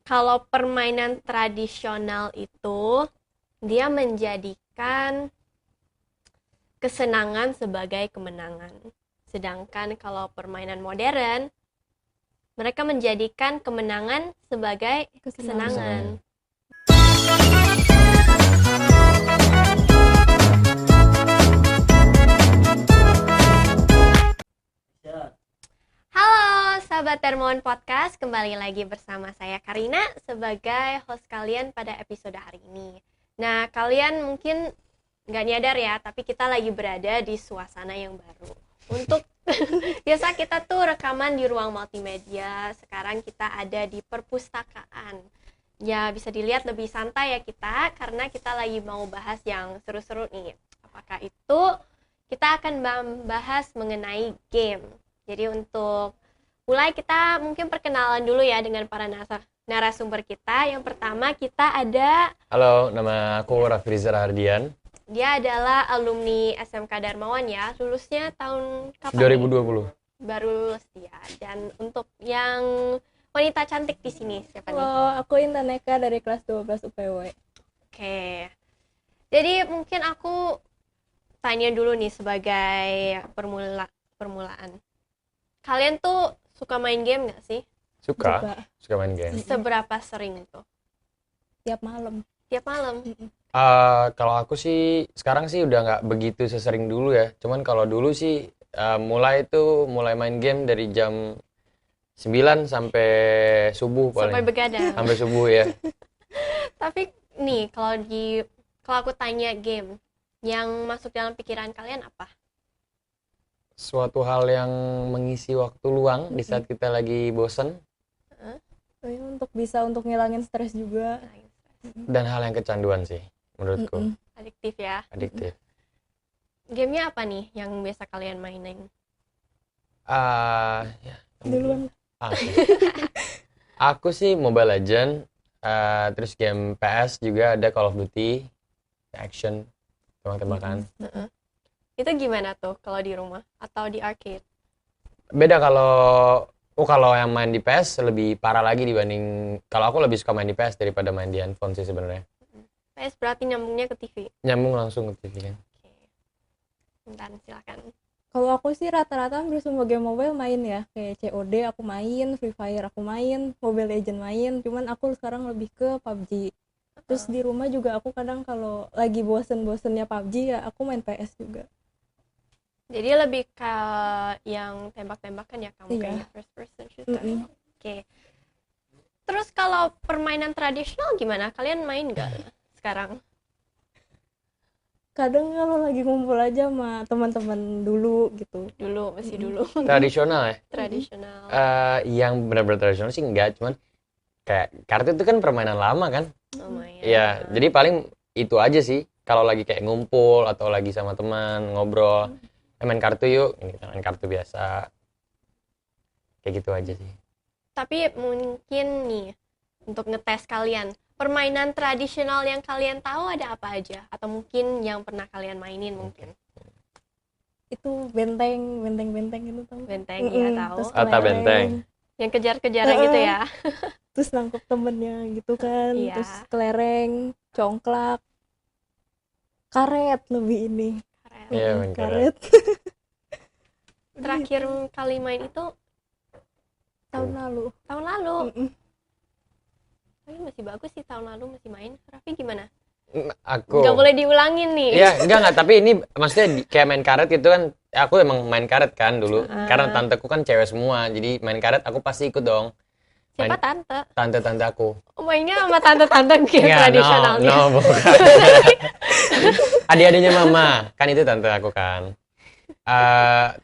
kalau permainan tradisional itu dia menjadikan kesenangan sebagai kemenangan. Sedangkan kalau permainan modern, mereka menjadikan kemenangan sebagai kesenangan. Halo sahabat Termon Podcast, kembali lagi bersama saya Karina sebagai host kalian pada episode hari ini. Nah, kalian mungkin nggak nyadar ya, tapi kita lagi berada di suasana yang baru. Untuk biasa kita tuh rekaman di ruang multimedia, sekarang kita ada di perpustakaan. Ya bisa dilihat lebih santai ya kita, karena kita lagi mau bahas yang seru-seru nih. Apakah itu? Kita akan membahas mengenai game. Jadi untuk mulai kita mungkin perkenalan dulu ya dengan para narasumber kita. Yang pertama kita ada... Halo, nama aku Raffi Rizal Hardian. Dia adalah alumni SMK Darmawan ya, lulusnya tahun kapan? 2020. Baru lulus dia. Dan untuk yang wanita cantik di sini siapa nih? Halo, aku Intan Eka dari kelas 12 UPW. Oke. Jadi mungkin aku tanya dulu nih sebagai permulaan. Kalian tuh suka main game nggak sih? Suka main game. Seberapa sering tuh? Tiap malam. Tiap malam? Kalau aku sih sekarang sih udah nggak begitu sesering dulu ya. Cuman kalau dulu sih mulai main game dari jam 9 sampai subuh paling. Sampai begadang. Sampai subuh ya. Tapi nih kalau aku tanya game yang masuk dalam pikiran kalian apa? Suatu hal yang mengisi waktu luang di saat kita lagi bosen Untuk ngilangin stres juga. dan hal yang kecanduan sih menurutku. Adiktif ya. Adiktif. Gamenya apa nih yang biasa kalian mainin? Ya. Duluan. Aku sih Mobile Legend, terus game PS juga ada, Call of Duty, action, tembak-tembakan. Itu gimana tuh kalau di rumah atau di arcade? Beda kalau yang main di PS lebih parah lagi dibanding, kalau aku lebih suka main di PS daripada main di handphone sih sebenarnya. PS berarti nyambungnya ke TV. Nyambung langsung ke TV kan. Oke. Bentar, silakan. Kalau aku sih rata-rata hampir semua game mobile main ya. Kayak COD aku main, Free Fire aku main, Mobile Legend main. Cuman aku sekarang lebih ke PUBG. Terus di rumah juga aku kadang kalau lagi bosen-bosennya PUBG ya aku main PS juga. Jadi lebih ke yang tembak-tembakan ya kamu, Iya. kayak first person shooter. Oke. Terus kalau permainan tradisional gimana? Kalian main nggak sekarang? Kadang kalau lagi ngumpul aja sama teman-teman dulu gitu. Dulu, masih dulu. Tradisional ya? Tradisional. Yang benar-benar tradisional sih enggak, cuman kayak kartu itu kan permainan lama kan? Lumayan. Iya, jadi paling itu aja sih. Kalau lagi kayak ngumpul atau lagi sama teman ngobrol, main kartu yuk, gitu, main kartu biasa. Kayak gitu aja sih. Tapi mungkin nih, untuk ngetes kalian, permainan tradisional yang kalian tahu ada apa aja? Atau mungkin yang pernah kalian mainin mungkin? Itu benteng itu tahu. Benteng, iya tahu. Terus Ata kelereng. benteng. Yang kejar-kejaran gitu ya? Terus nangkep temennya gitu kan. Iya. Terus kelereng, congklak, karet lebih ini. Keren. Iya, main Karet. Terakhir kali main itu Tahun lalu. tahun lalu. Tapi masih bagus sih, tahun lalu masih main. Raffi gimana? Aku. Nggak boleh diulangin nih. Iya, enggak, tapi ini maksudnya kayak main karet gitu kan. Aku emang main karet kan dulu. Karena tanteku kan cewek semua, jadi main karet aku pasti ikut dong. Siapa tante? Tante-tante aku. Oh, mainnya sama tante-tante game Enggak, tradisionalnya. no, bukan. Adik-adiknya mama, kan itu tante aku kan.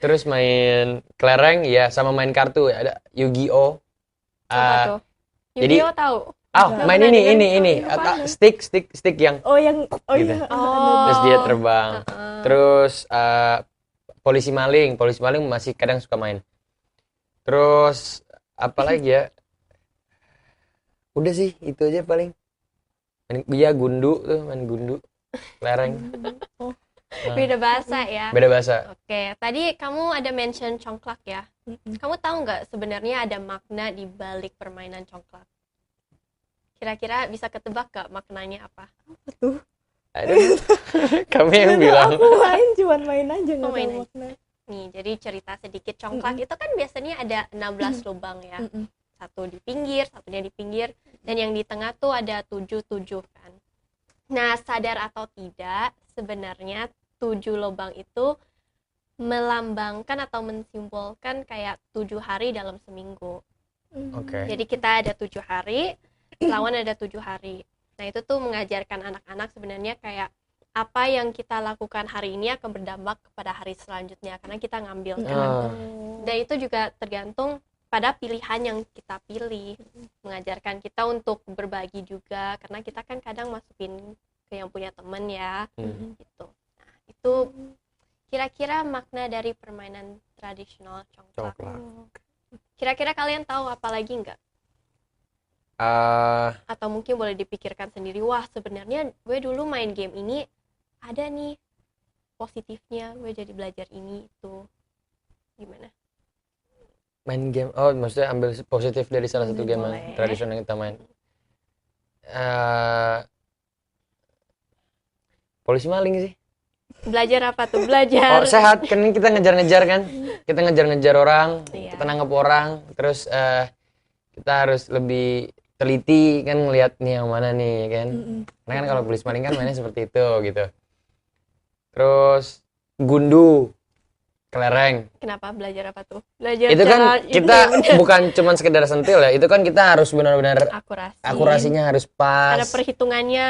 Terus main kelereng, ya sama main kartu, ada Yu-Gi-Oh. Apa tuh? jadi- Yu-Gi-Oh tahu? Oh, main pernah ini. dengar. Stick yang yang Gitu. iya. Oh. terus dia terbang. Terus polisi maling masih kadang suka main. Terus apa lagi ya? Udah sih, itu aja paling. Iya, gundu tuh, main gundu. Kelereng. Beda bahasa ya. Beda bahasa. Oke, tadi kamu ada mention congklak ya. Kamu tahu nggak sebenarnya ada makna di balik permainan congklak? Kira-kira bisa ketebak gak maknanya apa? Tuh. Aduh, kami yang bilang. Aku cuman main aja nggak main tahu aja. makna. Nih, jadi cerita sedikit congklak itu kan biasanya ada 16 lubang ya. Mm-mm. Satu di pinggir, satunya di pinggir, dan yang di tengah tuh ada 7 kan. Nah, sadar atau tidak, sebenarnya 7 lubang itu melambangkan atau mensimbolkan kayak 7 hari dalam seminggu. Oke. Jadi kita ada 7 hari, lawan ada 7 hari. Nah, itu tuh mengajarkan anak-anak sebenarnya kayak apa yang kita lakukan hari ini akan berdampak kepada hari selanjutnya karena kita ngambil kan. Dan itu juga tergantung pada pilihan yang kita pilih. Mengajarkan kita untuk berbagi juga karena kita kan kadang masukin ke yang punya temen ya. Gitu. Nah, itu kira-kira makna dari permainan tradisional congklak. Kira-kira kalian tahu apa lagi nggak? Atau mungkin boleh dipikirkan sendiri, wah sebenarnya gue dulu main game ini ada nih positifnya, gue jadi belajar ini itu. Gimana? Main game, oh maksudnya ambil positif dari salah satu game Boleh. tradisional yang kita main. Polisi maling sih. Belajar apa tuh? Belajar. Oh sehat, kan ini kita ngejar-ngejar kan. Kita ngejar-ngejar orang, Iya. kita nangkep orang, terus kita harus lebih teliti kan ngelihat nih yang mana nih kan. Karena kan kalau polisi maling kan mainnya seperti itu gitu. Terus gundu, kelereng. Kenapa belajar apa tuh? Belajar Itu kan cara kita bukan cuma sekedar sentil ya, itu kan kita harus benar-benar akurasi. akurasinya harus pas. Ada perhitungannya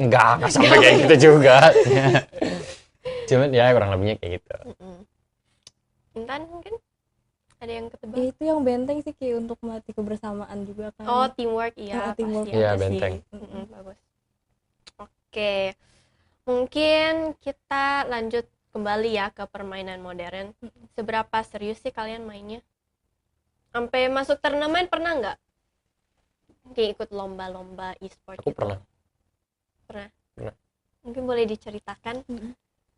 Enggak sampai kayak gitu juga. Cuman ya kurang lebihnya kayak gitu. Intan mungkin ada yang ketebak? Ya, itu yang benteng sih kayak untuk melatih kebersamaan juga kan. Oh, teamwork iya, teamwork. pasti Iya, ada sih. benteng. Bagus. Oke. Mungkin kita lanjut kembali ya ke permainan modern. Seberapa serius sih kalian mainnya? Sampai masuk turnamen pernah nggak? Kayak ikut lomba-lomba e-sport Aku gitu. pernah. Pernah. Mungkin boleh diceritakan?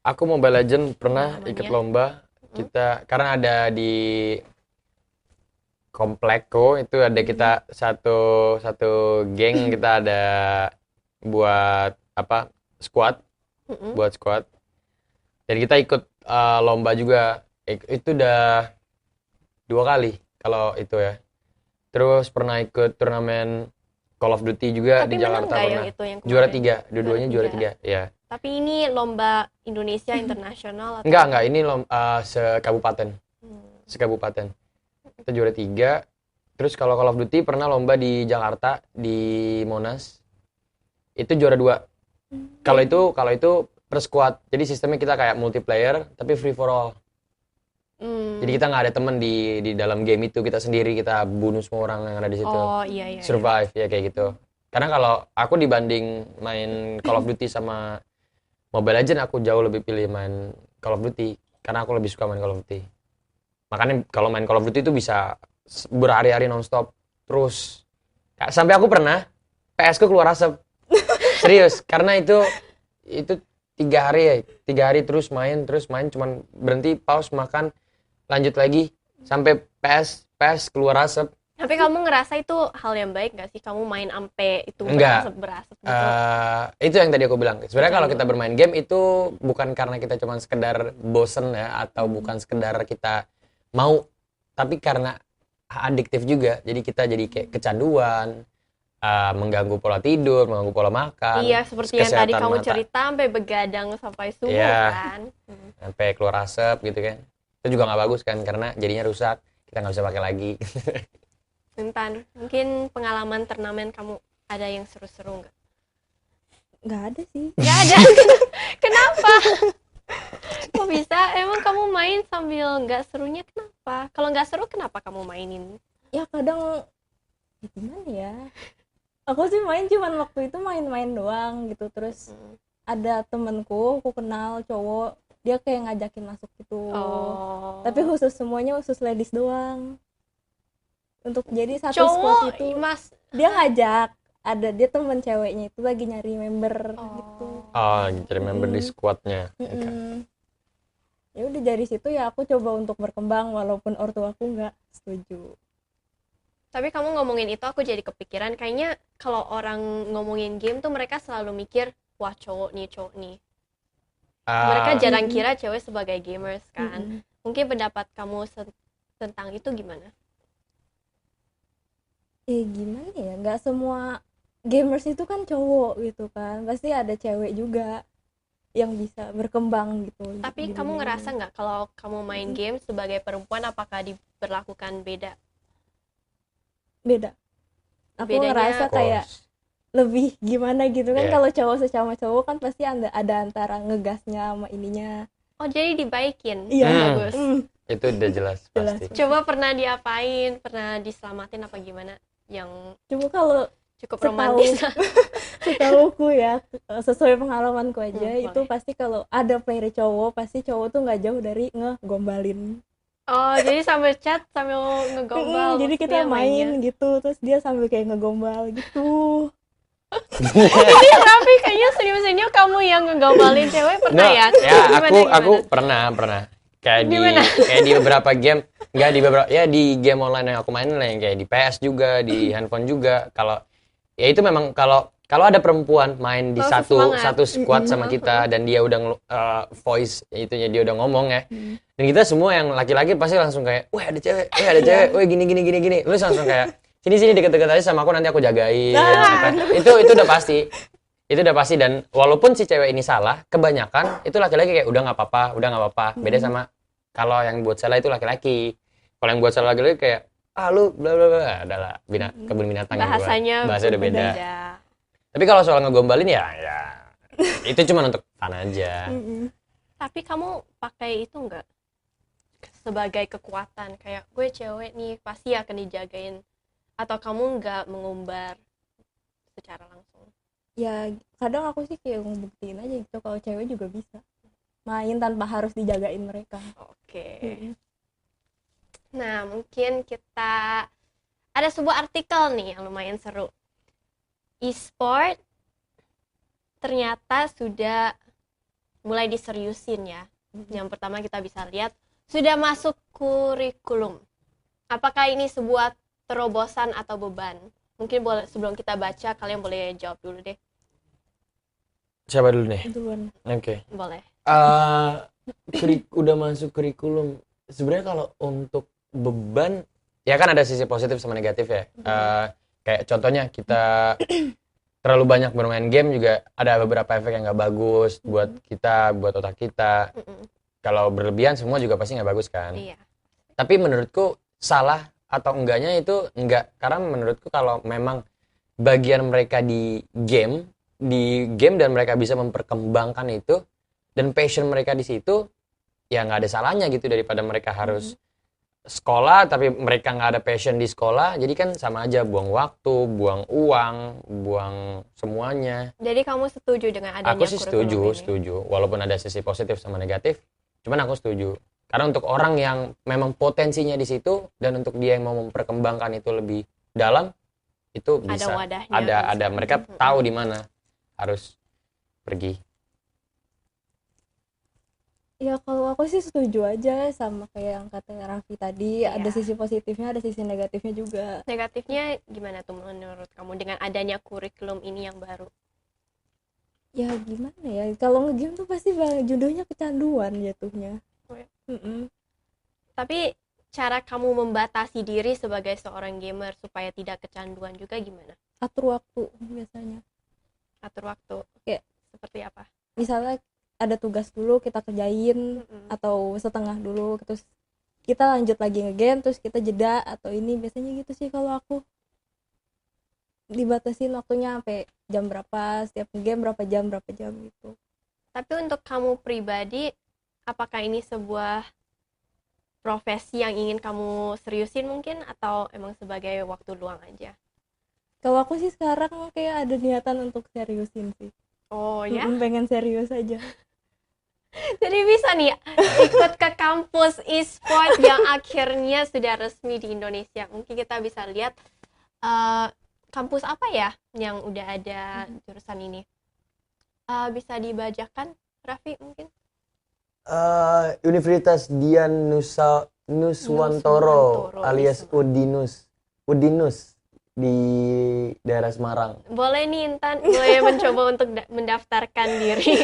Aku Mobile Legend pernah Pengalamannya. ikut lomba. Kita karena ada di komplekku itu ada kita satu geng kita ada buat apa squad buat squad. Dan kita ikut lomba juga. Itu udah 2 kali kalau itu ya. Terus pernah ikut turnamen Call of Duty juga Tapi di Jakarta menang nggak pernah. yang itu yang Juara kemarin? 3, dua-duanya juara 3, ya. Tapi ini lomba Indonesia internasional atau? Enggak, ini sekabupaten. Sekabupaten. Kita juara 3. Terus kalau Call of Duty pernah lomba di Jakarta di Monas. Itu juara 2. Kalau itu per squad. Jadi sistemnya kita kayak multiplayer tapi free for all. Jadi kita nggak ada teman di dalam game itu, kita sendiri, kita bunuh semua orang yang ada di situ. Oh iya. Survive ya kayak gitu. Karena kalau aku dibanding main Call of Duty sama Mobile Legends, aku jauh lebih pilih main Call of Duty karena aku lebih suka main Call of Duty. Makanya kalau main Call of Duty itu bisa berhari-hari nonstop terus. Sampai aku pernah PS ku keluar asap. Serius, karena itu 3 hari terus main cuman berhenti pause makan lanjut lagi sampai PS keluar asap. Tapi kamu ngerasa itu hal yang baik nggak sih? Kamu main ampe itu Enggak. berasap gitu? Itu yang tadi aku bilang. Sebenarnya kalau kita bermain game itu bukan karena kita cuma sekedar bosen ya atau bukan sekedar kita mau, tapi karena adiktif juga. Jadi kita jadi kayak kecanduan, mengganggu pola tidur, mengganggu pola makan. Iya, seperti yang tadi kesehatan kamu mata. cerita sampai begadang sampai subuh Iya. kan. Sampai keluar asap gitu kan. Itu juga nggak bagus kan karena jadinya rusak. Kita nggak bisa pakai lagi. Intan, mungkin pengalaman turnamen kamu ada yang seru-seru nggak? Nggak ada sih. Nggak ada. Kenapa? Kok bisa? Emang kamu main sambil nggak serunya kenapa? Kalau nggak seru kenapa kamu mainin? Ya kadang gimana ya, aku sih main cuman waktu itu main-main doang gitu. Terus ada temenku, aku kenal cowok, dia kayak ngajakin masuk gitu. Tapi semuanya khusus ladies doang. Untuk jadi satu cowok squad itu mas dia ngajak, ada dia temen ceweknya itu lagi nyari member gitu. Jadi member di squadnya. Ya udah dari situ ya aku coba untuk berkembang walaupun ortu aku nggak setuju. Tapi kamu ngomongin itu aku jadi kepikiran kayaknya kalau orang ngomongin game tuh mereka selalu mikir wah cowok nih. Mereka jarang kira cewek sebagai gamers kan. Mungkin pendapat kamu tentang itu gimana? Gimana ya, nggak semua gamers itu kan cowok gitu kan, pasti ada cewek juga yang bisa berkembang gitu. Tapi kamu ngerasa nggak kalau kamu main game sebagai perempuan apakah diperlakukan beda? Beda. Aku Bedanya- ngerasa kayak lebih gimana gitu kan. Iya. Kalau cowok sesama cowok kan pasti ada antara ngegasnya sama ininya. Oh jadi dibaikin? Iya. Bagus. Itu udah jelas Jelas. pasti. Coba pernah diapain? Pernah diselamatin apa gimana? Yang Cuma kalau cukup Setahu- romantis? setahuku ya, sesuai pengalamanku aja, itu boleh. pasti kalau ada player cowok, pasti cowok tuh nggak jauh dari ngegombalin. Oh jadi sambil chat sambil ngegombal. Jadi kita maksudnya mainnya. main gitu, terus dia sambil kayak ngegombal gitu. Jadi Raffi kayaknya senyum-senyum kamu yang ngegombalin cewek pernah No, ya? ya Gimana? aku pernah kayak Gimana? kayak di beberapa game, enggak di beberapa ya di game online yang aku mainin lah, yang kayak di PS juga, di handphone juga. Kalau ya itu memang kalau ada perempuan main di Oh, satu semangat. satu squad sama kita dan dia udah voice itunya dia udah ngomong ya. Dan kita semua yang laki-laki pasti langsung kayak, "Wah, ada cewek. Wah, gini." Lu langsung kayak sini deket-deket aja sama aku, nanti aku jagain. Itu udah pasti. Itu udah pasti, dan walaupun si cewek ini salah, kebanyakan itu laki-laki kayak udah nggak apa-apa. Beda sama kalau yang buat salah itu laki-laki. Kalau yang buat salah laki-laki kayak lu bla bla bla, adalah kebun binatang yang Bahasanya udah beda. Tapi kalau soal ngegombalin ya itu cuma untuk fun aja. Tapi kamu pakai itu enggak sebagai kekuatan kayak gue cewek nih pasti akan dijagain, atau kamu enggak mengumbar secara langsung? Ya kadang aku sih kayak ngebuktiin aja gitu kalau cewek juga bisa main tanpa harus dijagain mereka. Oke. Nah mungkin kita ada sebuah artikel nih yang lumayan seru. E-sport ternyata sudah mulai diseriusin ya. Yang pertama kita bisa lihat sudah masuk kurikulum. Apakah ini sebuah terobosan atau beban? Mungkin boleh, sebelum kita baca kalian boleh jawab dulu deh. Siapa dulu nih? Duluan. Oke. Boleh. Udah masuk kurikulum. Sebenarnya kalau untuk beban, ya kan ada sisi positif sama negatif ya. Kayak contohnya kita terlalu banyak bermain game juga ada beberapa efek yang nggak bagus buat kita, buat otak kita. Kalau berlebihan semua juga pasti nggak bagus kan. Iya. Tapi menurutku salah atau enggaknya itu enggak, karena menurutku kalau memang bagian mereka di game dan mereka bisa memperkembangkan itu dan passion mereka di situ, ya nggak ada salahnya gitu daripada mereka harus sekolah tapi mereka nggak ada passion di sekolah. Jadi kan sama aja, buang waktu, buang uang, buang semuanya. Jadi kamu setuju dengan adanya Aku sih kurikulum ini? setuju walaupun ada sisi positif sama negatif, cuman aku setuju karena untuk orang yang memang potensinya di situ dan untuk dia yang mau memperkembangkan itu lebih dalam, itu bisa Ada wadahnya, ada bisa. mereka tahu di mana harus pergi. Ya kalau aku sih setuju aja sama kayak yang kata Raffi tadi. Iya. Ada sisi positifnya, ada sisi negatifnya juga. Negatifnya gimana tuh menurut kamu dengan adanya kurikulum ini yang baru? Ya gimana ya, kalau nge-game tuh pasti judulnya kecanduan jatuhnya. Oh ya. Tapi Tapi cara kamu membatasi diri sebagai seorang gamer supaya tidak kecanduan juga gimana? atur waktu biasanya. Atur waktu. Kayak Seperti apa? misalnya ada tugas dulu kita kerjain, atau setengah dulu, terus kita lanjut lagi nge-game, terus kita jeda atau ini, biasanya gitu sih kalau aku. Dibatasin waktunya sampai jam berapa, setiap game berapa jam gitu. Tapi untuk kamu pribadi, apakah ini sebuah profesi yang ingin kamu seriusin mungkin, atau emang sebagai waktu luang aja? Kalau aku sih sekarang kayak ada niatan untuk seriusin sih. Oh ya? Pengen serius aja. Jadi bisa nih ikut ke kampus e-sport yang akhirnya sudah resmi di Indonesia. Mungkin kita bisa lihat kampus apa ya yang udah ada jurusan ini. Bisa dibacakan, Raffi mungkin? Universitas Dian Nuswantoro Nuswantoro, alias Wisma. Udinus di daerah Semarang. Boleh nih Intan, boleh mencoba untuk mendaftarkan diri.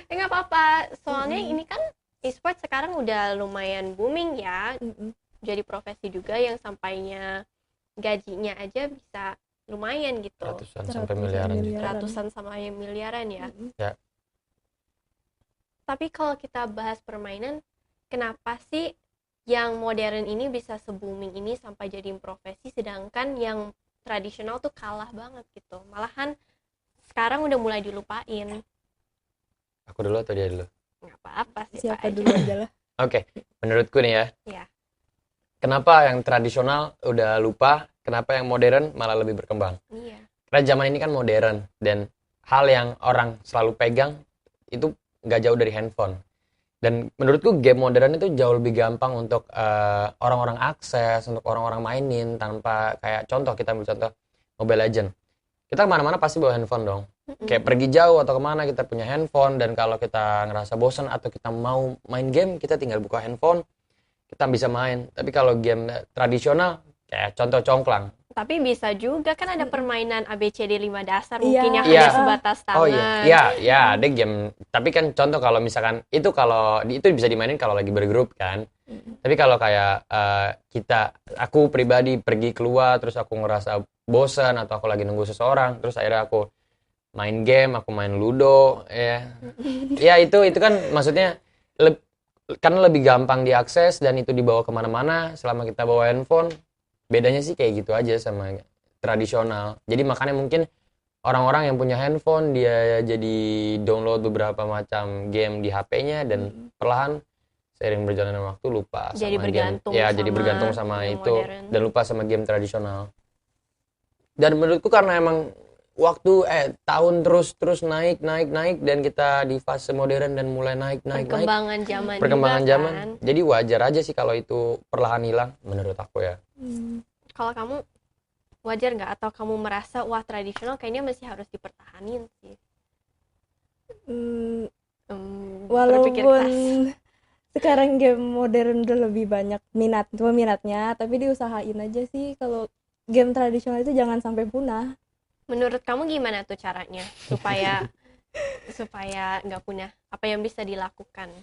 Nggak apa-apa, soalnya ini kan e-sport sekarang udah lumayan booming ya. Jadi profesi juga yang sampainya gajinya aja bisa lumayan gitu. Ratusan sampai miliaran juga. Ratusan sampai miliaran ya. Ya. Tapi kalau kita bahas permainan, kenapa sih yang modern ini bisa se-booming ini sampai jadi profesi, sedangkan yang tradisional tuh kalah banget gitu. Malahan sekarang udah mulai dilupain. Aku dulu atau dia dulu? Nggak apa-apa sih. Siapa Pak dulu aja lah. Oke, menurutku nih ya. Iya. Kenapa yang tradisional udah lupa, kenapa yang modern malah lebih berkembang? Iya. Karena zaman ini kan modern, dan hal yang orang selalu pegang itu nggak jauh dari handphone. Dan menurutku game modern itu jauh lebih gampang untuk orang-orang akses, untuk orang-orang mainin tanpa kayak contoh, kita ambil contoh Mobile Legend. Kita kemana-mana pasti bawa handphone dong. Kayak pergi jauh atau kemana kita punya handphone, dan kalau kita ngerasa bosan atau kita mau main game, kita tinggal buka handphone, kita bisa main. Tapi kalau game tradisional, kayak contoh congklang. Tapi bisa juga kan ada permainan ABCD 5 dasar Iya. mungkin yang Iya. hanya sebatas tangan. Oh iya, ada game. Tapi kan contoh kalau misalkan itu itu bisa dimainin kalau lagi bergrup kan. Tapi kalau kayak aku pribadi pergi keluar terus aku ngerasa bosan atau aku lagi nunggu seseorang, terus akhirnya aku main game, aku main Ludo, ya. Ya itu kan maksudnya karena lebih gampang diakses dan itu dibawa kemana-mana selama kita bawa handphone. Bedanya sih kayak gitu aja sama tradisional. Jadi makanya mungkin orang-orang yang punya handphone dia jadi download beberapa macam game di HP-nya dan perlahan seiring berjalannya waktu lupa Jadi sama bergantung game. Ya, sama jadi bergantung sama game itu modern. dan lupa sama game tradisional. Dan menurutku karena emang waktu tahun terus naik dan kita di fase modern dan mulai naik Perkembangan zaman perkembangan juga, zaman. kan. Jadi wajar aja sih kalau itu perlahan hilang menurut aku ya. Kalau kamu wajar nggak, atau kamu merasa wah tradisional kayaknya masih harus dipertahanin sih? Berpikir Walaupun keras. sekarang game modern udah lebih banyak peminatnya, tapi diusahain aja sih kalau game tradisional itu jangan sampai punah. Menurut kamu gimana tuh caranya supaya nggak punah? Apa yang bisa dilakukan?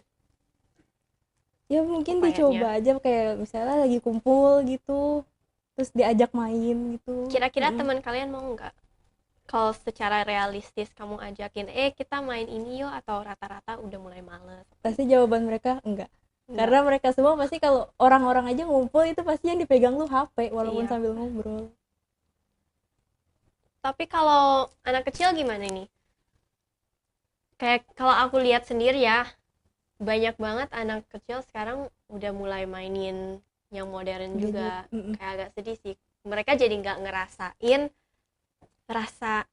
Ya mungkin Upayanya. dicoba aja, kayak misalnya lagi kumpul gitu terus diajak main gitu. Kira-kira teman kalian mau nggak? Kalau secara realistis kamu ajakin, kita main ini yuk, atau rata-rata udah mulai males? Pasti jawaban mereka enggak. Enggak. Karena mereka semua pasti kalau orang-orang aja ngumpul itu pasti yang dipegang tuh HP walaupun Iya. sambil ngobrol. Tapi kalau anak kecil gimana nih? Kayak kalau aku lihat sendiri ya, banyak banget anak kecil sekarang udah mulai mainin yang modern juga. Kayak agak sedih sih. Mereka jadi nggak ngerasain rasa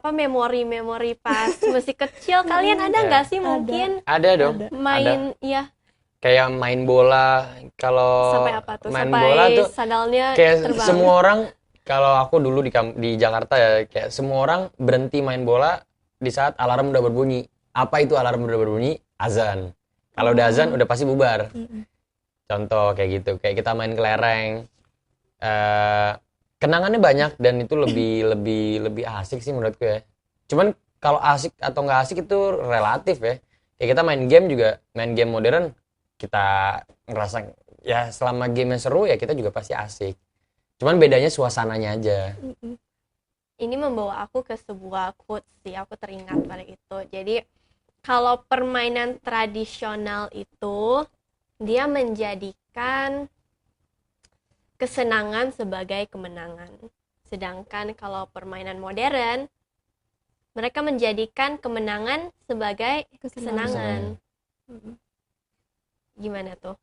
memori pas masih kecil. Kalian ada nggak sih mungkin Ada dong. main ya Kayak main bola. Kalau sampai apa tuh? main Sampai bola tuh sandalnya kayak terbang. semua orang, kalau aku dulu di Jakarta ya, kayak semua orang berhenti main bola di saat alarm udah berbunyi. Apa itu alarm udah berbunyi? Azan. Kalau udah azan udah pasti bubar. Contoh kayak gitu, kayak kita main kelereng. Kenangannya banyak dan itu lebih asik sih menurutku ya. Cuman kalau asik atau nggak asik itu relatif ya. Kayak kita main game juga, main game modern, kita ngerasa ya selama gamenya seru ya kita juga pasti asik. Cuman bedanya suasananya aja. Ini membawa aku ke sebuah quote sih, aku teringat pada itu. Jadi kalau permainan tradisional itu dia menjadikan kesenangan sebagai kemenangan. Sedangkan kalau permainan modern mereka menjadikan kemenangan sebagai kesenangan. Gimana tuh?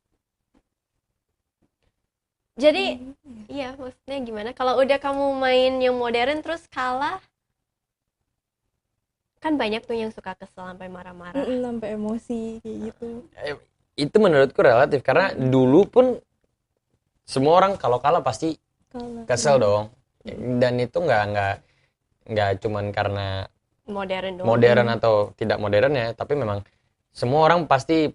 Jadi iya, maksudnya gimana? Kalau udah kamu main yang modern terus kalah, kan banyak tuh yang suka kesel sampai marah-marah. Sampai emosi kayak gitu. Itu menurutku relatif karena dulu pun semua orang kalau kalah pasti kesel dong. Dan itu nggak cuman karena Modern doang. modern atau tidak modern ya, tapi memang semua orang pasti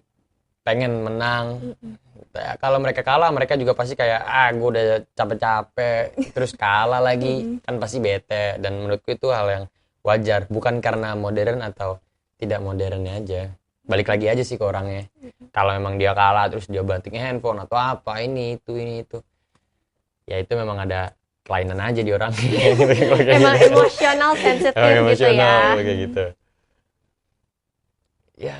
pengen menang. Mm-mm. Kalau mereka kalah, mereka juga pasti kayak gue udah capek-capek, terus kalah lagi, kan pasti bete. Dan menurutku itu hal yang wajar, bukan karena modern atau tidak modernnya aja. Balik lagi aja sih ke orangnya. Kalau memang dia kalah terus dia banting handphone atau apa ini itu, ya itu memang ada kelainan aja di orang. Emang emosional sensitif Emang gitu ya. emosional kayak gitu. Ya,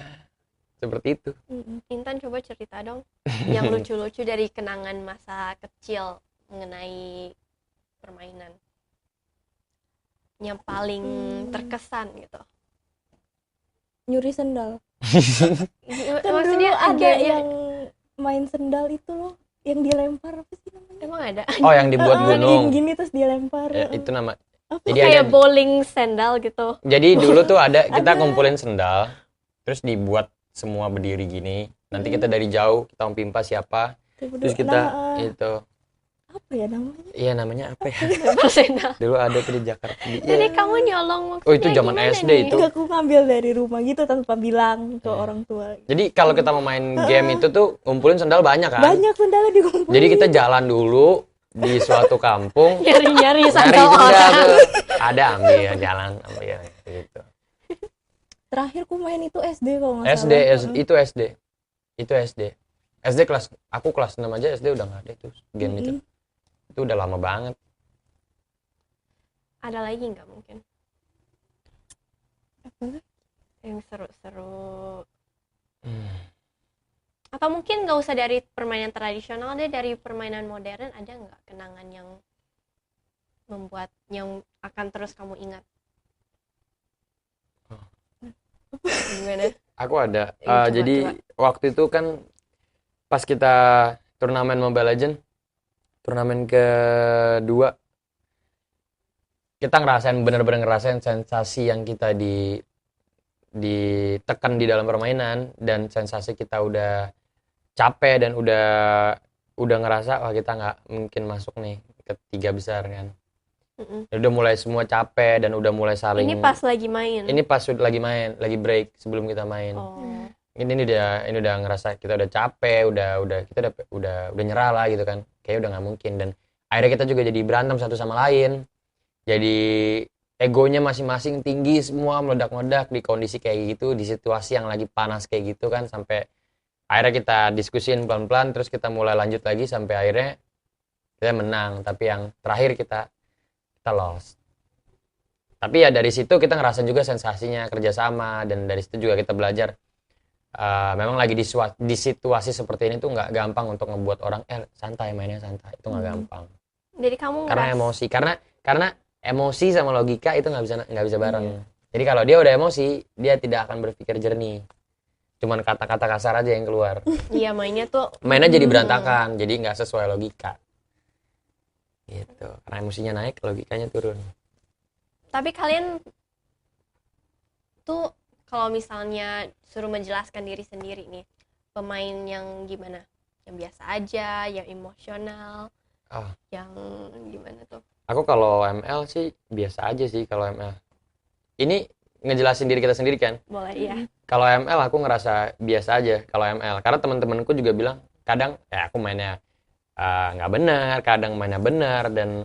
seperti itu. Mm-mm. Intan coba cerita dong yang lucu-lucu dari kenangan masa kecil mengenai permainan yang paling terkesan gitu. Nyuri sendal. Kan Maksudnya dulu ada game-nya- yang main sendal itu loh, yang dilempar apa sih namanya? emang ada Oh, yang dibuat gunung. Gini terus dilempar. Ya, itu nama. Apa? Jadi kayak ada. bowling sendal gitu. Jadi dulu tuh ada kita Ada. kumpulin sendal, terus dibuat semua berdiri gini. Nanti kita dari jauh kita umpimpa siapa, terus kita itu. Apa ya namanya? Iya namanya apa ya? Lempar sendal. Dulu ada tuh di Jakarta. Jadi kamu nyolong maksudnya Oh, itu zaman gimana SD nih? itu. Enggak, aku ngambil dari rumah gitu tanpa bilang ke Iya. orang tua. Jadi kalau kita mau main game itu tuh ngumpulin sendal banyak kan? Banyak sendalnya dikumpulin. Jadi kita jalan dulu di suatu kampung, Nyari-nyari nyari sandal sendal orang. tuh. Ada ambil jalan ambil gitu. Terakhir ku main itu SD kalau nggak SD, salah. itu SD. Itu SD. SD kelas, aku kelas 6 aja SD udah nggak ada itu game itu. Itu udah lama banget. Ada lagi nggak mungkin Apa? yang seru-seru? Atau mungkin nggak usah dari permainan tradisional deh, dari permainan modern ada nggak kenangan yang membuat yang akan terus kamu ingat? Gimana? Aku ada. Coba, Jadi waktu itu kan pas kita turnamen Mobile Legends, turnamen kedua, kita bener-bener ngerasain sensasi yang kita ditekan di dalam permainan, dan sensasi kita udah capek dan udah ngerasa wah kita nggak mungkin masuk nih ke 3 besar kan. Mm-mm. Udah mulai semua capek dan udah mulai saling. Ini pas lagi main. Ini pas lagi main, lagi break sebelum kita main. Oh. Ini udah ngerasa kita udah capek, kita udah nyerah lah gitu kan. Kayak udah nggak mungkin, dan akhirnya kita juga jadi berantem satu sama lain. Jadi egonya masing-masing tinggi semua, meledak-meledak di kondisi kayak gitu, di situasi yang lagi panas kayak gitu kan, sampai akhirnya kita diskusin pelan-pelan, terus kita mulai lanjut lagi sampai akhirnya kita menang, tapi yang terakhir kita lost. Tapi ya dari situ kita ngerasain juga sensasinya kerjasama, dan dari situ juga kita belajar memang lagi di situasi seperti ini tuh nggak gampang untuk ngebuat orang santai, mainnya santai, itu nggak gampang. Jadi kamu Karena emosi, karena emosi sama logika itu nggak bisa bareng. Jadi kalau dia udah emosi, dia tidak akan berpikir jernih, cuman kata-kata kasar aja yang keluar. Iya, Mainnya jadi berantakan, jadi nggak sesuai logika gitu. Karena emosinya naik, logikanya turun. Tapi kalian tuh kalau misalnya suruh menjelaskan diri sendiri nih, pemain yang gimana? Yang biasa aja, yang emosional, yang gimana tuh? Aku kalau ML sih biasa aja sih kalau ML. Ini ngejelasin diri kita sendiri kan? Boleh ya. Kalau ML aku ngerasa biasa aja kalau ML. Karena teman-temanku juga bilang kadang aku mainnya nggak benar, kadang mainnya benar, dan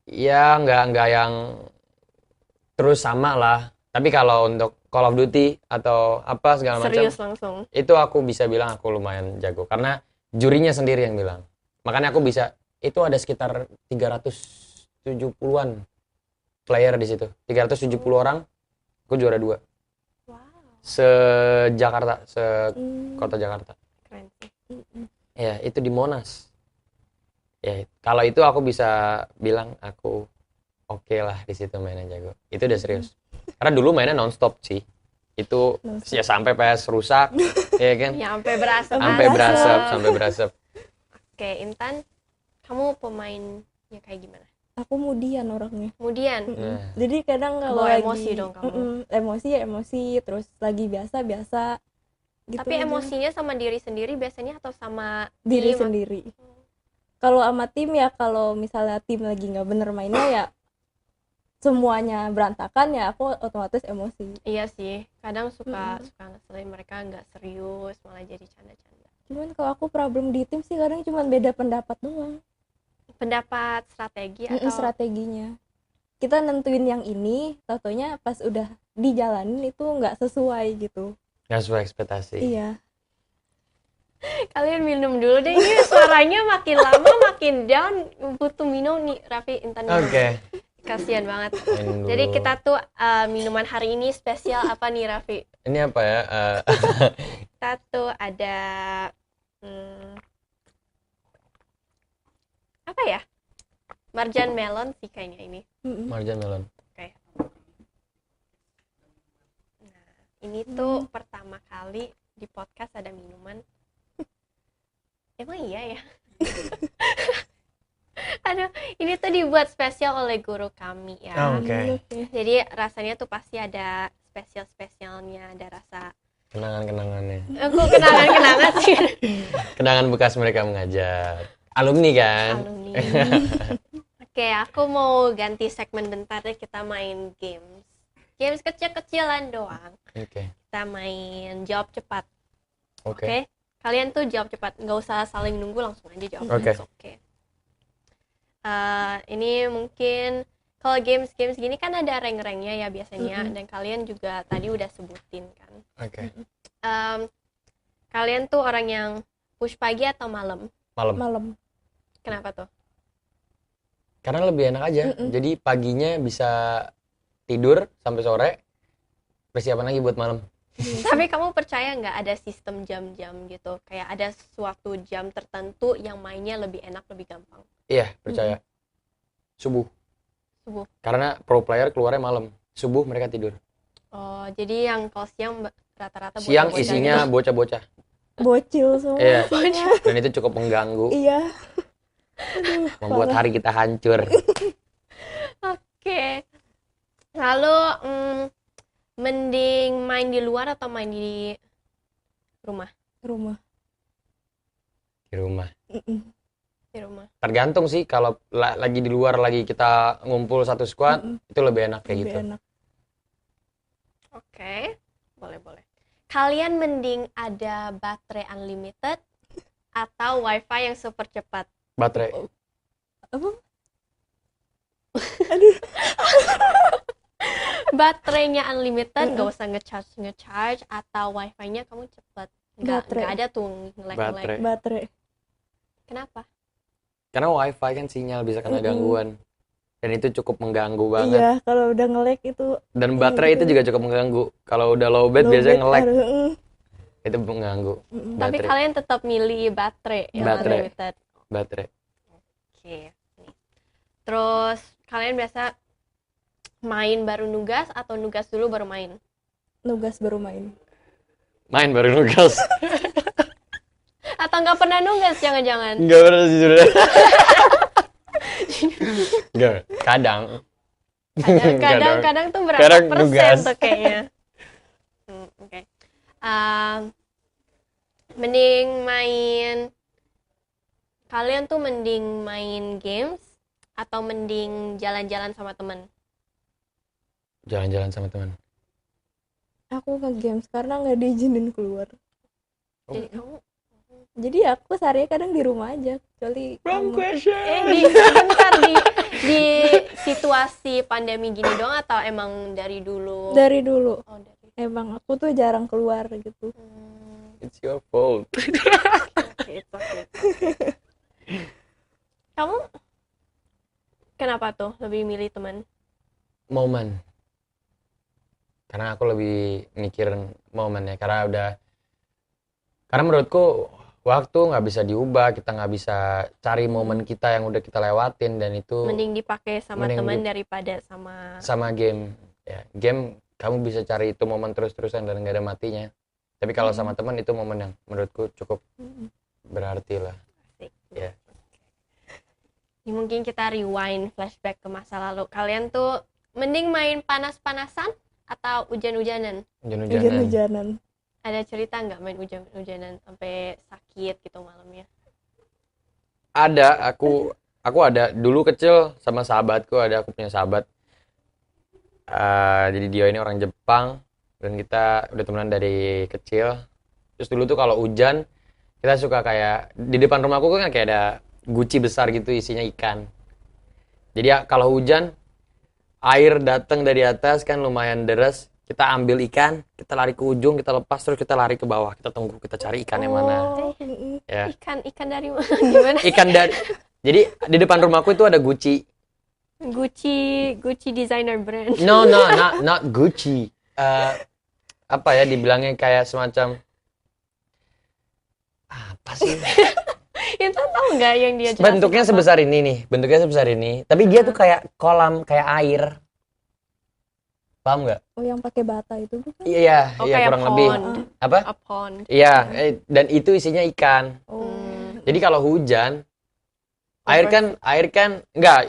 ya nggak yang terus sama lah. Tapi kalau untuk Call of Duty atau apa segala macam, Serius langsung. itu aku bisa bilang aku lumayan jago karena jurinya sendiri yang bilang. Makanya aku bisa, itu ada sekitar 370-an player di situ. 370 orang, aku juara 2. Wow, Se-Jakarta, se-kota Jakarta. keren sih. Ya, itu di Monas. Ya, kalau itu aku bisa bilang aku oke lah di situ mainnya jago. Itu udah serius. Karena dulu mainnya nonstop sih. Itu ya sampai PS rusak, ya kan? Ya sampai berasap. Sampai berasap. Oke, Intan, kamu pemainnya kayak gimana? Aku mudian orangnya. Kemudian, Nah, Jadi kadang kalau Kebawa lagi emosi dong kamu. Emosi ya emosi, terus lagi biasa gitu tapi aja. emosinya sama diri sendiri biasanya atau sama Diri tim? sendiri. Kalau sama tim ya, kalau misalnya tim lagi nggak bener mainnya ya semuanya berantakan ya aku otomatis emosi. Iya sih, kadang suka ngeselin mereka nggak serius, malah jadi canda-canda. Cuman kalau aku problem di tim sih kadang cuma beda pendapat doang. Pendapat strategi atau Strateginya kita nentuin yang ini, taunya pas udah dijalanin itu nggak sesuai gitu. Nggak sesuai ekspektasi. Iya. kalian minum dulu deh, ini suaranya makin lama makin down, butuh minum nih Raffi, Intan minum. Oke. Kasian banget. Minum Jadi dulu. kita tuh minuman hari ini spesial apa nih Raffi? Ini apa ya? Kita tuh ada apa ya? Marjan melon sih kayaknya ini. Marjan melon. Ini tuh pertama kali di podcast ada minuman. Emang iya ya? Aduh, ini tuh dibuat spesial oleh guru kami ya. Oke. Jadi rasanya tuh pasti ada spesial-spesialnya, ada rasa Kenangan-kenangannya. aku kenangan-kenangan sih. Kenangan bekas mereka mengajar. Alumni kan? Alumni. Oke, aku mau ganti segmen bentar deh, kita main games. Games kecil-kecilan doang. Oke. Kita main jawab cepat. Oke. Oke? Kalian tuh jawab cepat, nggak usah saling nunggu, langsung aja jawab. Oke. Oke. Ini mungkin kalau games-games gini kan ada rank-ranknya ya biasanya, dan kalian juga tadi udah sebutin kan. Oke. Kalian tuh orang yang push pagi atau malam? Malam. Kenapa tuh? Karena lebih enak aja. Jadi paginya bisa tidur sampai sore, persiapan lagi buat malam. Tapi kamu percaya nggak ada sistem jam-jam gitu? Kayak ada suatu jam tertentu yang mainnya lebih enak, lebih gampang. Iya, percaya. Subuh. Subuh. Karena pro player keluarnya malam. Subuh mereka tidur. Oh, jadi yang kalau siang rata-rata Siang bocah-bocah isinya gitu. bocah-bocah. Bocil semua. Iya. Dan itu cukup mengganggu, Iya. membuat hari kita hancur. Oke. Lalu mending main di luar atau main di rumah? Rumah. Di rumah. Di rumah. Tergantung sih, kalau lagi di luar, lagi kita ngumpul satu squad, itu lebih enak kayak Lebih gitu. enak. Oke. Boleh. Kalian mending ada baterai unlimited atau wifi yang super cepat? Baterai. Apa? Baterainya unlimited, nggak usah ngecharge, atau wifi-nya kamu cepat? Nggak Baterai. ada tuh nge-lag. Baterai. Kenapa? Karena wifi kan sinyal bisa kena gangguan. Dan itu cukup mengganggu banget. Iya, kalau udah nge-lag itu. Dan baterai itu juga cukup mengganggu. Kalau udah low bat biasanya nge-lag. Itu mengganggu. Tapi Baterai. kalian tetap milih baterai yang Baterai. unlimited. Baterai. Oke. Nih. Terus kalian biasa main baru nugas atau nugas dulu baru main? Nugas baru main. Main baru nugas. Atau nggak pernah nugas jangan-jangan? Enggak pernah sih sebenarnya. Enggak, kadang. Kadang tuh berapa Kadang persen nugas. tuh kayaknya? Oke. Mending main, kalian tuh mending main games atau mending jalan-jalan sama teman? Jalan-jalan sama teman. Aku nge-games karena nggak diizinin keluar. Jadi kamu Jadi aku sehari kadang di rumah aja, kecuali question. bentar, di situasi pandemi gini doang atau emang dari dulu? dari dulu. Oh, dari. Emang aku tuh jarang keluar gitu. It's your fault. Okay. Kamu kenapa tuh lebih milih teman? Momen. Karena aku lebih mikirin momennya. Karena menurutku waktu nggak bisa diubah, kita nggak bisa cari momen kita yang udah kita lewatin, dan itu Mending dipakai sama mending teman daripada sama game. Ya, game kamu bisa cari itu momen terus-terusan dan nggak ada matinya. Tapi kalau sama teman itu momen yang menurutku cukup berarti lah. Asik. Ya. Ini mungkin kita rewind flashback ke masa lalu. Kalian tuh mending main panas-panasan atau hujan-hujanan? Hujan-hujanan. Hujan-hujanan. Ada cerita nggak main hujan-hujanan sampai sakit gitu malamnya? Ada, aku ada dulu kecil sama sahabatku, aku punya sahabat. Jadi Dio ini orang Jepang dan kita udah temenan dari kecil. Terus dulu tuh kalau hujan kita suka kayak di depan rumahku kan kayak ada guci besar gitu isinya ikan. Jadi ya, kalau hujan air datang dari atas kan lumayan deras, kita ambil ikan, kita lari ke ujung, kita lepas terus kita lari ke bawah, kita tunggu, kita cari ikan yang mana. Ya. Ikan dari mana? Gimana? Ikan dari jadi di depan rumahku itu ada Gucci. Gucci designer brand. No, not Gucci. Apa ya dibilangnya kayak semacam apa sih? Itu tahu nggak yang dia jelasin Bentuknya apa? sebesar ini nih, bentuknya sebesar ini. Tapi dia tuh kayak kolam, kayak air. Paham nggak? Oh, yang pakai bata itu bukan? Iya, Oh, iya kayak kurang lebih. pond. Apa? A pond. Iya, dan itu isinya ikan. Oh. Jadi kalau hujan, air kan enggak,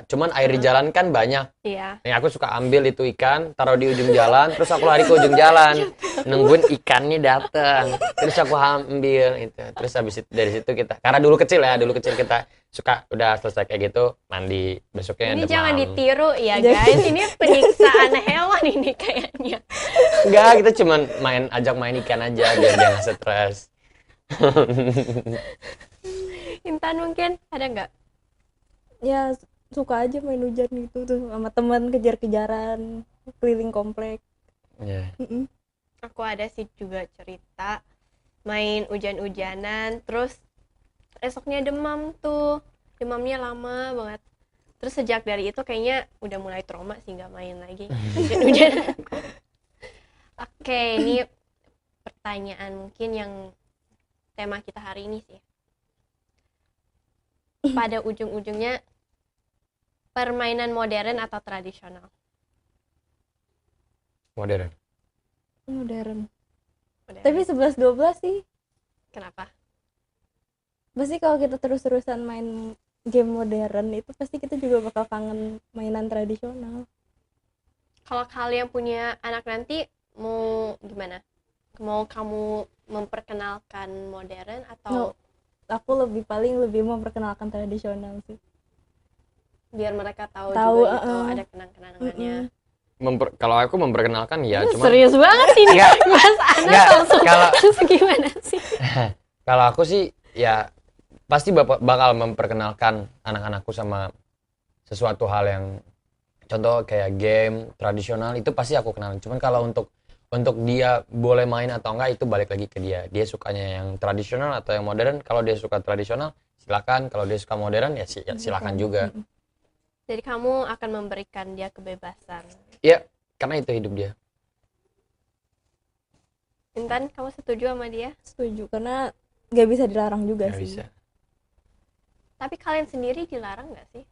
cuman air di jalan kan banyak. Iya. Nih aku suka ambil itu ikan, taruh di ujung jalan, terus aku lari ke ujung jalan, nungguin ikannya datang, terus aku ambil itu. Terus habis itu dari situ kita, karena dulu kecil kita suka udah selesai kayak gitu mandi besoknya Ini demam. jangan ditiru ya guys. Ini penyiksaan hewan ini kayaknya. Enggak, kita cuman ajak main ikan aja biar dia nggak stres. Intan mungkin ada nggak? Ya suka aja main hujan gitu tuh sama teman, kejar-kejaran keliling komplek. Iya. Aku ada sih juga cerita main hujan-hujanan, terus esoknya demam tuh, demamnya lama banget. Terus sejak dari itu kayaknya udah mulai trauma sih nggak main lagi hujan-hujanan. Oke, ini pertanyaan mungkin yang tema kita hari ini sih. Pada ujung-ujungnya permainan modern atau tradisional? Modern. Modern. Modern. Tapi 11-12 sih. Kenapa? Pasti kalau kita terus-terusan main game modern itu pasti kita juga bakal kangen mainan tradisional. Kalau kalian punya anak nanti mau gimana? Mau kamu memperkenalkan modern atau Aku paling lebih memperkenalkan tradisional sih. biar mereka tahu Tahu, juga gitu ada kenang-kenangannya. Kalau aku memperkenalkan ya, cuman Serius banget ini Mas Anas Enggak, langsung kalau- langsung gimana sih? kalau aku sih ya pasti bakal memperkenalkan anak-anakku sama sesuatu hal yang contoh kayak game tradisional itu pasti aku kenalin. Cuman kalau untuk dia boleh main atau enggak itu balik lagi ke dia. Dia sukanya yang tradisional atau yang modern. Kalau dia suka tradisional silakan, kalau dia suka modern ya silakan juga. Jadi kamu akan memberikan dia kebebasan. Ya, karena itu hidup dia. Intan, kamu setuju sama dia? Setuju, karena nggak bisa dilarang juga Nggak sih. bisa. Tapi kalian sendiri dilarang nggak sih?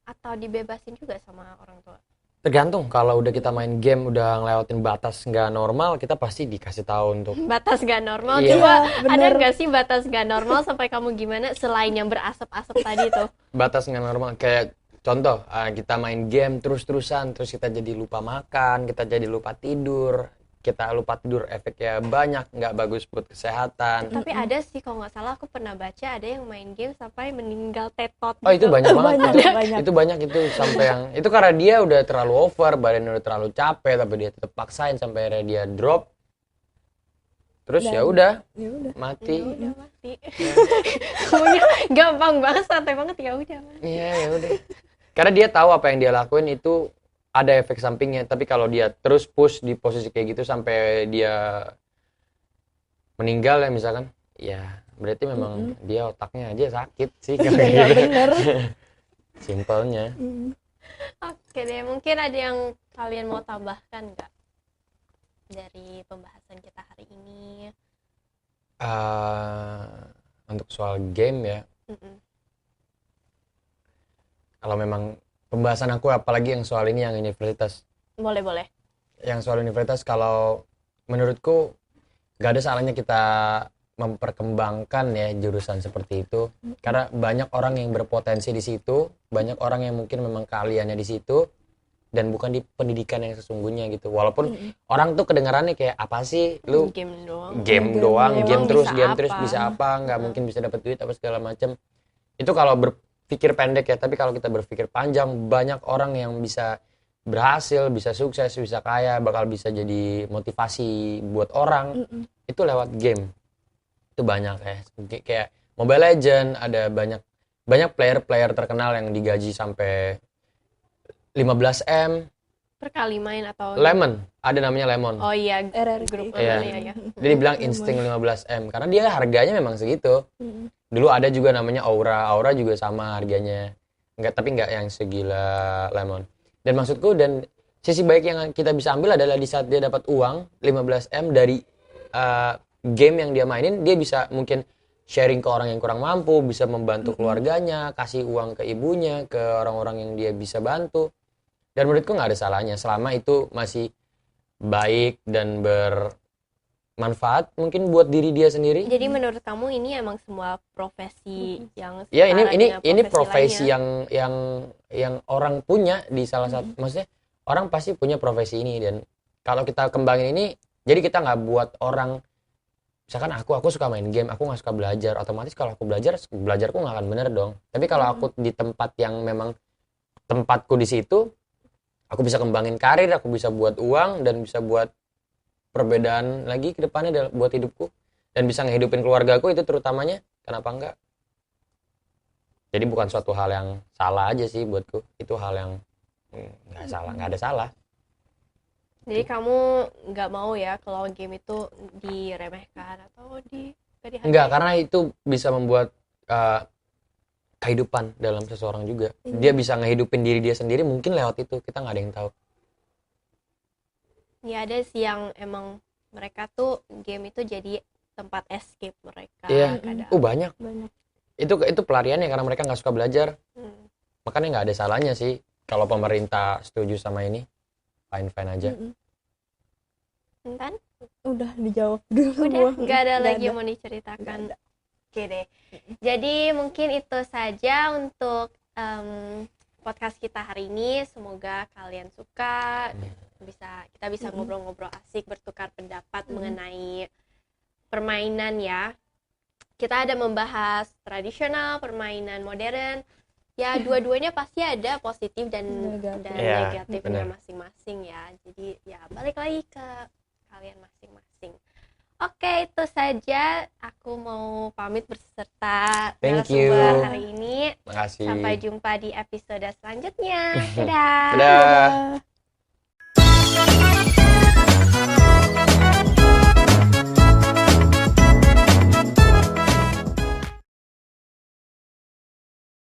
Atau dibebasin juga sama orang tua? Tergantung, kalau udah kita main game udah ngelewatin batas nggak normal, kita pasti dikasih tahu untuk Batas gak normal, Iya. coba Iya, ada bener. nggak sih batas gak normal sampai kamu gimana selain yang berasap-asap tadi tuh? batas nggak normal. Kayak contoh, kita main game terus-terusan, terus kita jadi lupa makan, kita jadi lupa tidur. Kita lupa tidur, efeknya banyak, nggak bagus buat kesehatan. Tapi ada sih kalau nggak salah aku pernah baca ada yang main game sampai meninggal tetot. Oh itu gitu. banyak banget, Banyak. itu banyak itu sampai yang itu karena dia udah terlalu over, badannya udah terlalu capek, tapi dia tetap paksain sampai akhirnya dia drop. Terus Dan- ya udah Ya udah. mati. Ya udah mati. Kamunya gampang banget, santai banget, ya udah. Iya ya udah. Karena dia tahu apa yang dia lakuin itu ada efek sampingnya, tapi kalau dia terus push di posisi kayak gitu sampai dia meninggal ya misalkan, ya berarti memang dia otaknya aja sakit sih kalau Iya, kayak gitu. bener. Simpelnya. Oke deh, mungkin ada yang kalian mau tambahkan nggak dari pembahasan kita hari ini? Untuk soal game ya, Mm-mm. kalau memang pembahasan aku apalagi yang soal ini yang universitas, Boleh. yang soal universitas kalau menurutku gak ada salahnya kita memperkembangkan ya jurusan seperti itu, karena banyak orang yang berpotensi di situ, banyak orang yang mungkin memang keahliannya di situ dan bukan di pendidikan yang sesungguhnya gitu. Walaupun orang tuh kedengarannya kayak apa sih lu Game doang. game doang, Emang game terus, bisa game terus apa? bisa apa? Nggak mungkin bisa dapat duit apa segala macam. Itu kalau berpikir pendek ya, tapi kalau kita berpikir panjang, banyak orang yang bisa berhasil, bisa sukses, bisa kaya, bakal bisa jadi motivasi buat orang, itu lewat game. Itu banyak ya. Kayak Mobile Legend, ada banyak player terkenal yang digaji sampai 15M. Per kali main atau Lemon, ada namanya Lemon. Oh iya, RRQ. grup Iya. ya. Dia dibilang insting 15M karena dia harganya memang segitu. Dulu ada juga namanya Aura juga sama harganya. Tapi enggak yang segila Lemon. Dan maksudku, dan sisi baik yang kita bisa ambil adalah di saat dia dapat uang 15M dari game yang dia mainin, dia bisa mungkin sharing ke orang yang kurang mampu, bisa membantu keluarganya, kasih uang ke ibunya, ke orang-orang yang dia bisa bantu. Dan menurutku nggak ada salahnya selama itu masih baik dan bermanfaat mungkin buat diri dia sendiri. Jadi menurut kamu ini emang semua profesi yang Ya, setara dengan ini profesi lainnya. yang orang punya di salah satu, maksudnya orang pasti punya profesi ini. Dan kalau kita kembangin ini, jadi kita nggak buat orang, misalkan aku suka main game, aku nggak suka belajar, otomatis kalau aku belajarku nggak akan bener dong. Tapi kalau aku di tempat yang memang tempatku di situ, aku bisa kembangin karir, aku bisa buat uang, dan bisa buat perbedaan lagi ke depannya buat hidupku, dan bisa ngehidupin keluargaku, itu terutamanya, kenapa enggak? Jadi bukan suatu hal yang salah aja sih buatku, itu hal yang nggak ada salah. Jadi kamu nggak mau ya kalau game itu diremehkan atau nggak dihargai? Enggak, karena itu bisa membuat kehidupan dalam seseorang juga. Dia bisa ngehidupin diri dia sendiri mungkin lewat itu, kita nggak ada yang tahu. Ya ada sih yang emang mereka tuh game itu jadi tempat escape mereka. Iya, kadang. banyak. Itu pelariannya karena mereka nggak suka belajar. Makanya nggak ada salahnya sih kalau pemerintah setuju sama ini, fine aja. Kan? Udah dijawab dulu. Udah, nggak ada lagi ada. yang mau diceritakan. Oke deh. Jadi mungkin itu saja untuk podcast kita hari ini. Semoga kalian suka. Kita bisa ngobrol-ngobrol asik, bertukar pendapat mengenai permainan ya. Kita ada membahas tradisional, permainan modern. Ya dua-duanya pasti ada positif dan negatifnya masing-masing ya. Jadi ya balik lagi ke kalian masing-masing. Oke, itu saja. Aku mau pamit berserta narasumber hari ini. Makasih. Sampai jumpa di episode selanjutnya. Dadah. Dadah.